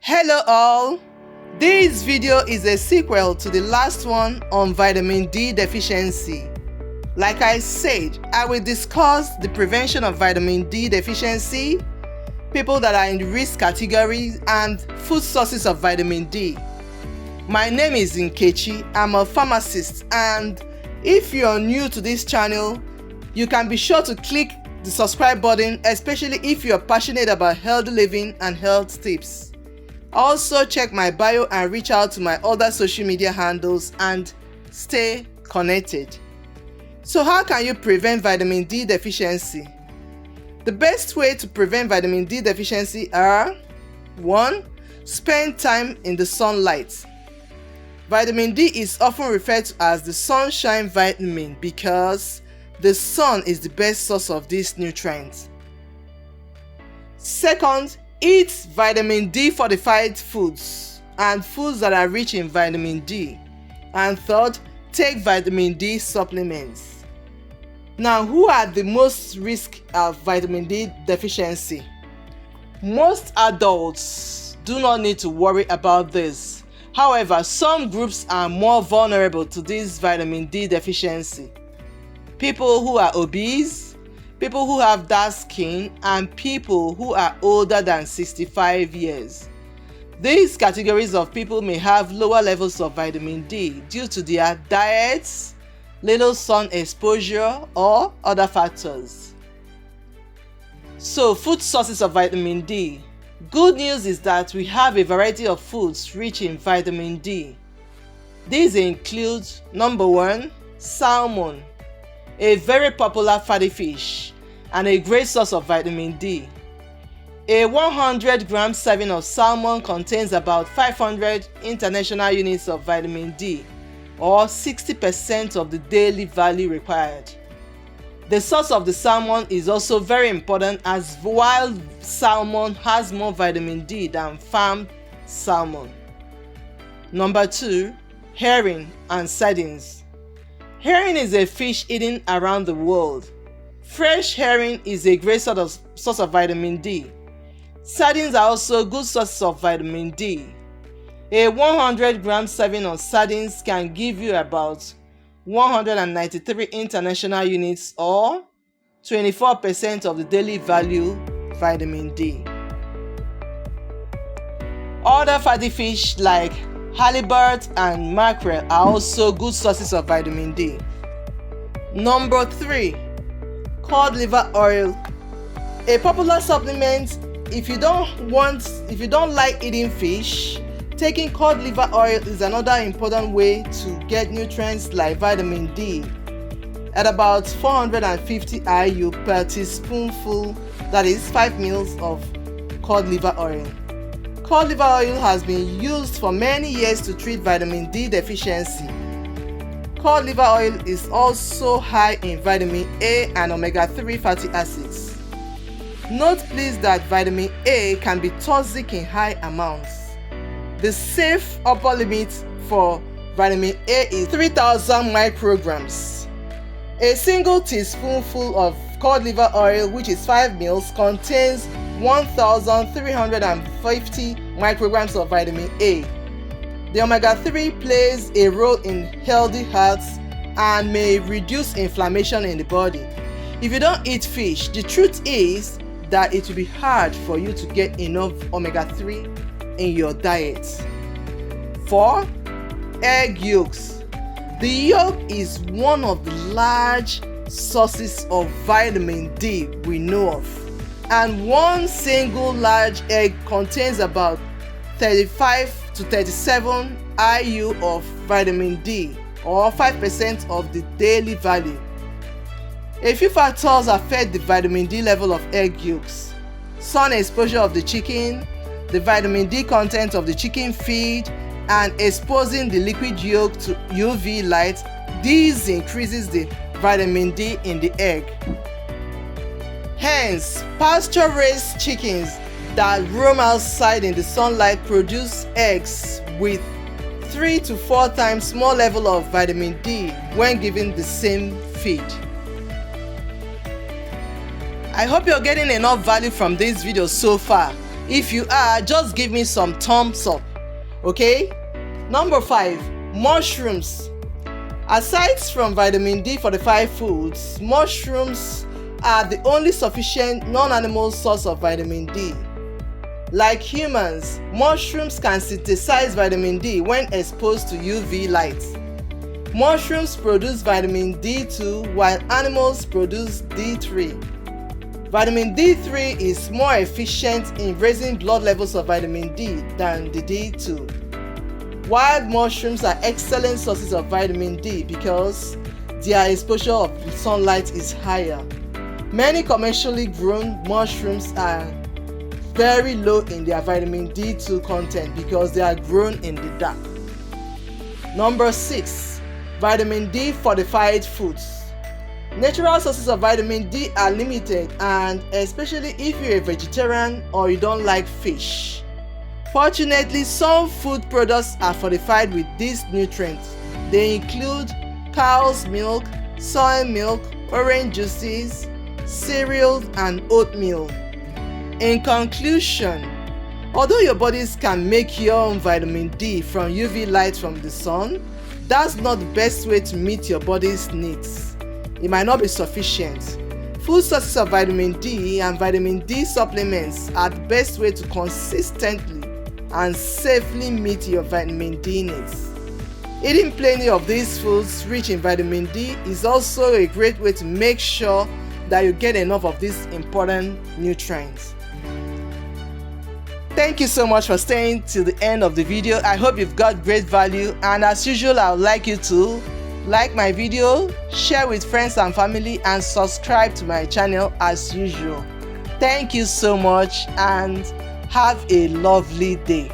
Hello all! This video is a sequel to the last one on vitamin D deficiency. Like I said, I will discuss the prevention of vitamin D deficiency, people that are in the risk category, and food sources of vitamin D. My name is Nkechi. I'm a pharmacist, and if you're new to this channel, you can be sure to click the subscribe button, especially if you're passionate about healthy living and health tips. Also check my bio and reach out to my other social media handles and stay connected. So how can you prevent vitamin D deficiency? The best way to prevent vitamin D deficiency are 1. Spend time in the sunlight. Vitamin D is often referred to as the sunshine vitamin because the sun is the best source of this nutrient. 2. Eat vitamin D fortified foods and foods that are rich in vitamin D. And 3. Take vitamin D supplements. Now, who are the most risk of vitamin D deficiency? Most adults do not need to worry about this. However, some groups are more vulnerable to this vitamin D deficiency. People who are obese, people who have dark skin, and people who are older than 65 years. These categories of people may have lower levels of vitamin D due to their diets, little sun exposure, or other factors. So, food sources of vitamin D. Good news is that we have a variety of foods rich in vitamin D. These include number 1, salmon, a very popular fatty fish and a great source of vitamin D. A 100-gram serving of salmon contains about 500 international units of vitamin D, or 60% of the daily value required. The source of the salmon is also very important, as wild salmon has more vitamin D than farmed salmon. Number 2, herring and sardines. Herring is a fish eaten around the world. Fresh herring is a great source of vitamin D. Sardines are also good sources of vitamin D. A 100-gram serving of sardines can give you about 193 international units, or 24% of the daily value vitamin D. Other fatty fish like halibut and mackerel are also good sources of vitamin D. Number 3, cod liver oil. A popular supplement if you don't like eating fish. Taking cod liver oil is another important way to get nutrients like vitamin D at about 450 IU per teaspoonful, that is 5 ml of cod liver oil. Cod liver oil has been used for many years to treat vitamin D deficiency. Cod liver oil is also high in vitamin A and omega-3 fatty acids. Note please that vitamin A can be toxic in high amounts. The safe upper limit for vitamin A is 3000 micrograms. A single teaspoonful of cod liver oil, which is 5 ml, contains 1350 micrograms of vitamin A. The omega-3 plays a role in healthy hearts and may reduce inflammation in the body. If you don't eat fish, the truth is that it will be hard for you to get enough omega-3 in your diet. 4. Egg yolks. The yolk is one of the large sources of vitamin D we know of, and one single large egg contains about 35 to 37 IU of vitamin D, or 5% of the daily value. A few factors affect the vitamin D level of egg yolks: sun exposure of the chicken, the vitamin D content of the chicken feed, and exposing the liquid yolk to UV light. This increases the vitamin D in the egg. Hence, pasture-raised chickens that roam outside in the sunlight produce eggs with 3 to 4 times more level of vitamin D when given the same feed. I hope you're getting enough value from this video so far. If you are, just give me some thumbs up. Okay? Number 5, mushrooms. Aside from vitamin D fortified foods, mushrooms are the only sufficient non-animal source of vitamin D. Like humans, mushrooms can synthesize vitamin D when exposed to UV light. Mushrooms produce vitamin D2 while animals produce D3. Vitamin D3 is more efficient in raising blood levels of vitamin D than the D2. Wild mushrooms are excellent sources of vitamin D because their exposure of sunlight is higher. Many commercially grown mushrooms are very low in their vitamin D2 content because they are grown in the dark. Number 6, vitamin D fortified foods. Natural sources of vitamin D are limited, and especially if you're a vegetarian or you don't like fish. Fortunately, some food products are fortified with these nutrients. They include cow's milk, soy milk, orange juices, cereals, and oatmeal. In conclusion, although your bodies can make your own vitamin D from UV light from the sun, that's not the best way to meet your body's needs. It might not be sufficient. Food sources of vitamin D and vitamin D supplements are the best way to consistently and safely meet your vitamin D needs. Eating plenty of these foods rich in vitamin D is also a great way to make sure that you get enough of these important nutrients. Thank you so much for staying till the end of the video. I hope you've got great value, and as usual, I would like you to like my video, share with friends and family, and subscribe to my channel as usual. Thank you so much and have a lovely day.